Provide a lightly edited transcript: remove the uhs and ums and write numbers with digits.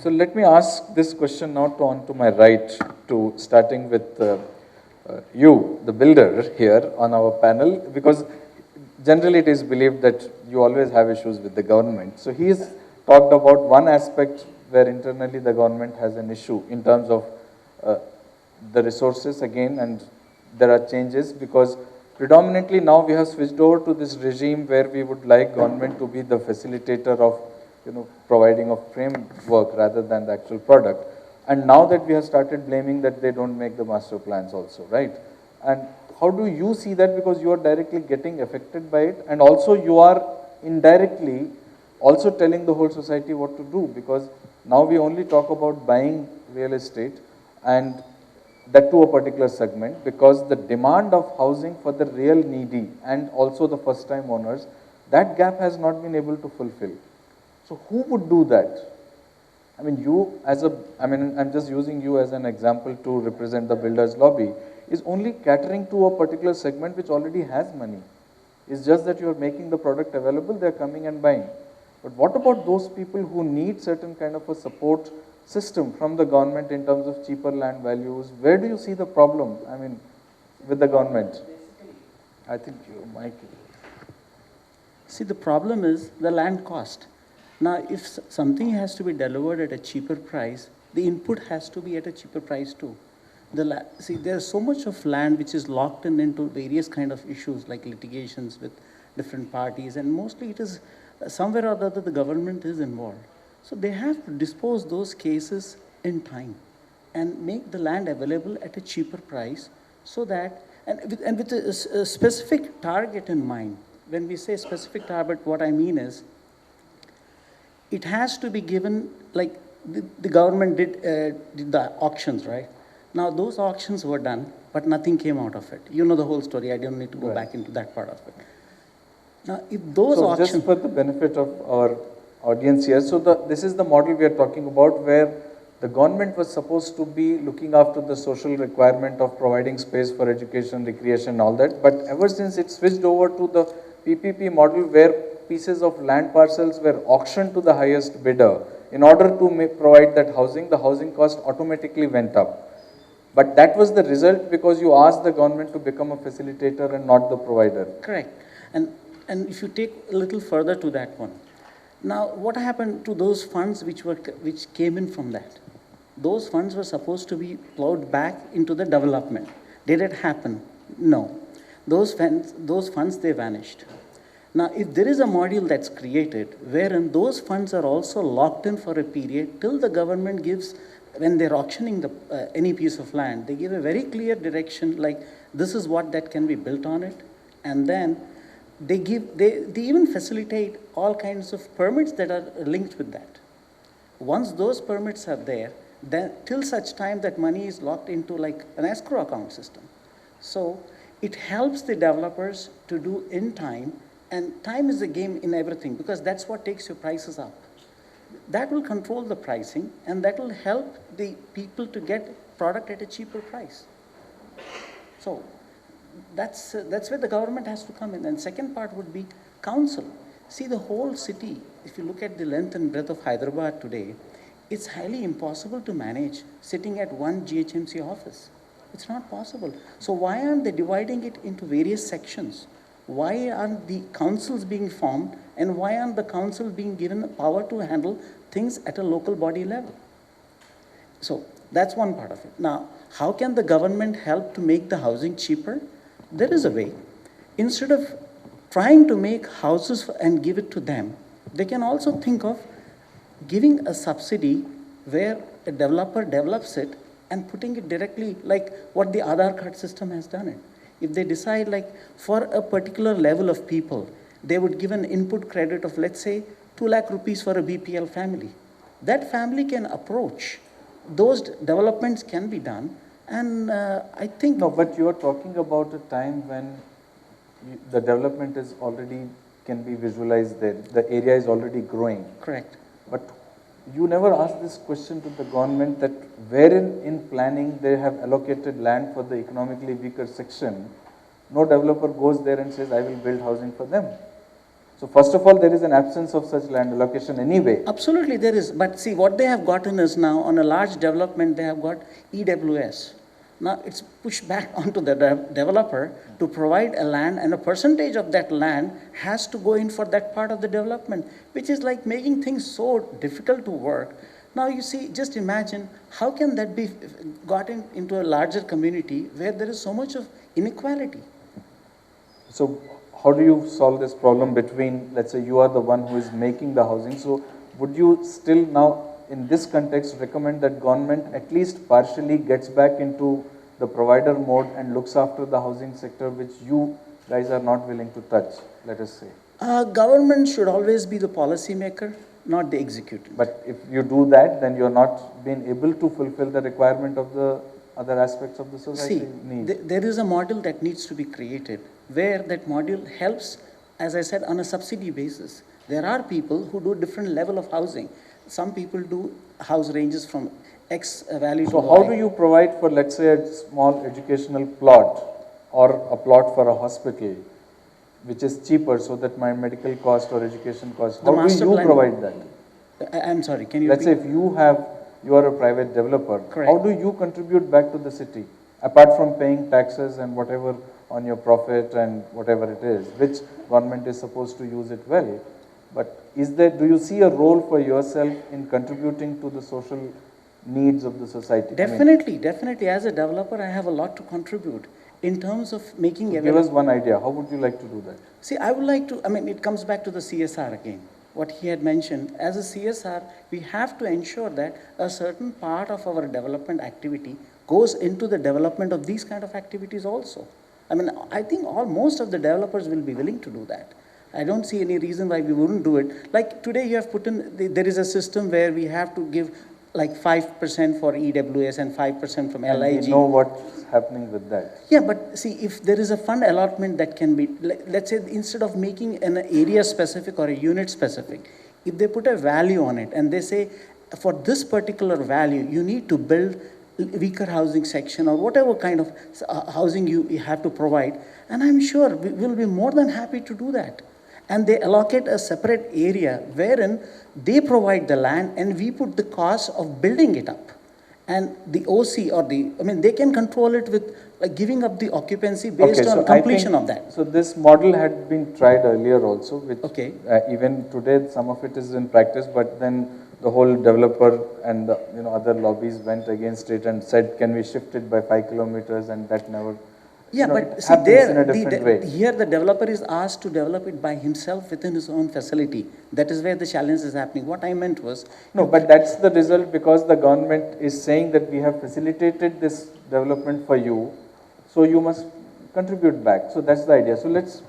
So let me ask this question now on to my right, to starting with you, the builder here on our panel, because generally it is believed that you always have issues with the government. So he has talked about one aspect where internally the government has an issue in terms of uh, the resources again, and there are changes because predominantly now we have switched over to this regime where we would like government to be the facilitator of providing a framework rather than the actual product. And now that we have started blaming that they don't make the master plans also, right? And how do you see that, because you are directly getting affected by it, and also you are indirectly also telling the whole society what to do, because now we only talk about buying real estate, and that to a particular segment, because the demand of housing for the real needy and also the first time owners, that gap has not been able to fulfill. So who would do that? I mean, you as a, I mean, I'm just using you as an example to represent the builders lobby, is only catering to a particular segment which already has money. It's just that you're making the product available, they're coming and buying. But what about those people who need certain kind of a support system from the government in terms of cheaper land values? Where do you see the problem, I mean, with the government? I think you, Mike. See, the problem is the land cost. Now, if something has to be delivered at a cheaper price, the input has to be at a cheaper price too. See, there's so much of land which is locked in into various kind of issues like litigations with different parties, and mostly it is somewhere or the other the government is involved. So they have to dispose those cases in time and make the land available at a cheaper price, so that, and with a specific target in mind. When we say specific target, what I mean is, it has to be given, like the government did the auctions, right? Now those auctions were done, but nothing came out of it. You know the whole story, I don't need to go back into that part of it. Now if those auctions... just for the benefit of our audience here, so this is the model we are talking about, where the government was supposed to be looking after the social requirement of providing space for education, recreation, all that, but ever since it switched over to the PPP model, where pieces of land parcels were auctioned to the highest bidder, in order to provide that housing, the housing cost automatically went up. But that was the result because you asked the government to become a facilitator and not the provider. Correct. And if you take a little further to that one, now what happened to those funds which came in from that? Those funds were supposed to be plowed back into the development. Did it happen? No. Those funds, they vanished. Now, if there is a module that's created wherein those funds are also locked in for a period till the government gives, when they're auctioning any piece of land, they give a very clear direction, like this is what that can be built on it, and then they even facilitate all kinds of permits that are linked with that. Once those permits are there, then till such time that money is locked into like an escrow account system. So it helps the developers to do in time, and time is a game in everything, because that's what takes your prices up. That will control the pricing, and that will help the people to get product at a cheaper price. So that's where the government has to come in. And second part would be council. See, the whole city, if you look at the length and breadth of Hyderabad today, it's highly impossible to manage sitting at one GHMC office. It's not possible. So why aren't they dividing it into various sections? Why aren't the councils being formed, and why aren't the council being given the power to handle things at a local body level? So that's one part of it. Now, how can the government help to make the housing cheaper? There is a way. Instead of trying to make houses and give it to them, they can also think of giving a subsidy where a developer develops it and putting it directly, like what the Aadhaar card system has done it. If they decide, like for a particular level of people, they would give an input credit of, let's say, 2 lakh rupees for a BPL family. That family can approach. Those developments can be done, and I think... No, but you are talking about a time when the development is already, can be visualized there. The area is already growing. Correct. But you never asked this question to the government, that wherein in planning they have allocated land for the economically weaker section, no developer goes there and says, I will build housing for them. So first of all, there is an absence of such land allocation anyway. Absolutely, there is. But see, what they have gotten is now on a large development, they have got EWS. Now it's pushed back onto the developer to provide a land, and a percentage of that land has to go in for that part of the development, which is like making things so difficult to work. Now you see, just imagine how can that be gotten into a larger community where there is so much of inequality. So how do you solve this problem between, let's say you are the one who is making the housing, so would you still now in this context recommend that government at least partially gets back into the provider mode and looks after the housing sector, which you guys are not willing to touch, let us say? Government should always be the policy maker, not the executant. But if you do that, then you are not being able to fulfill the requirement of the other aspects of the society need. There is a model that needs to be created where that model helps, as I said, on a subsidy basis. There are people who do different level of housing. Some people do house ranges from X value to So Y. how do you provide for, let's say, a small educational plot or a plot for a hospital, which is cheaper so that my medical cost or education cost, how do master you plan- provide that? I'm sorry, can you Let's say repeat? if you are a private developer, Correct. how do you contribute back to the city? Apart from paying taxes and whatever on your profit and whatever it is, which government is supposed to use it well. But do you see a role for yourself in contributing to the social needs of the society? Definitely. As a developer, I have a lot to contribute in terms of making Give us one idea. How would you like to do that? See, I would like to, it comes back to the CSR again. What he had mentioned, as a CSR, we have to ensure that a certain part of our development activity goes into the development of these kind of activities also. I think most of the developers will be willing to do that. I don't see any reason why we wouldn't do it. Like today you have put in, there is a system where we have to give like 5% for EWS and 5% from And LIG. we know what's happening with that. Yeah, but see, if there is a fund allotment that can be, let's say instead of making an area specific or a unit specific, if they put a value on it and they say, for this particular value, you need to build weaker housing section or whatever kind of housing you have to provide, and I'm sure we will be more than happy to do that. And they allocate a separate area wherein they provide the land and we put the cost of building it up. And the OC or they can control it with like giving up the occupancy based on completion of that. So this model had been tried earlier also, which Okay. Even today some of it is in practice, but then the whole developer and other lobbies went against it and said, can we shift it by 5 kilometers, and that never. Yeah, it but see, happens in a different way. here the developer is asked to develop it by himself within his own facility. That is where the challenge is happening. What I meant was... No, but that's the result because the government is saying that we have facilitated this development for you, so you must contribute back. So that's the idea. So let's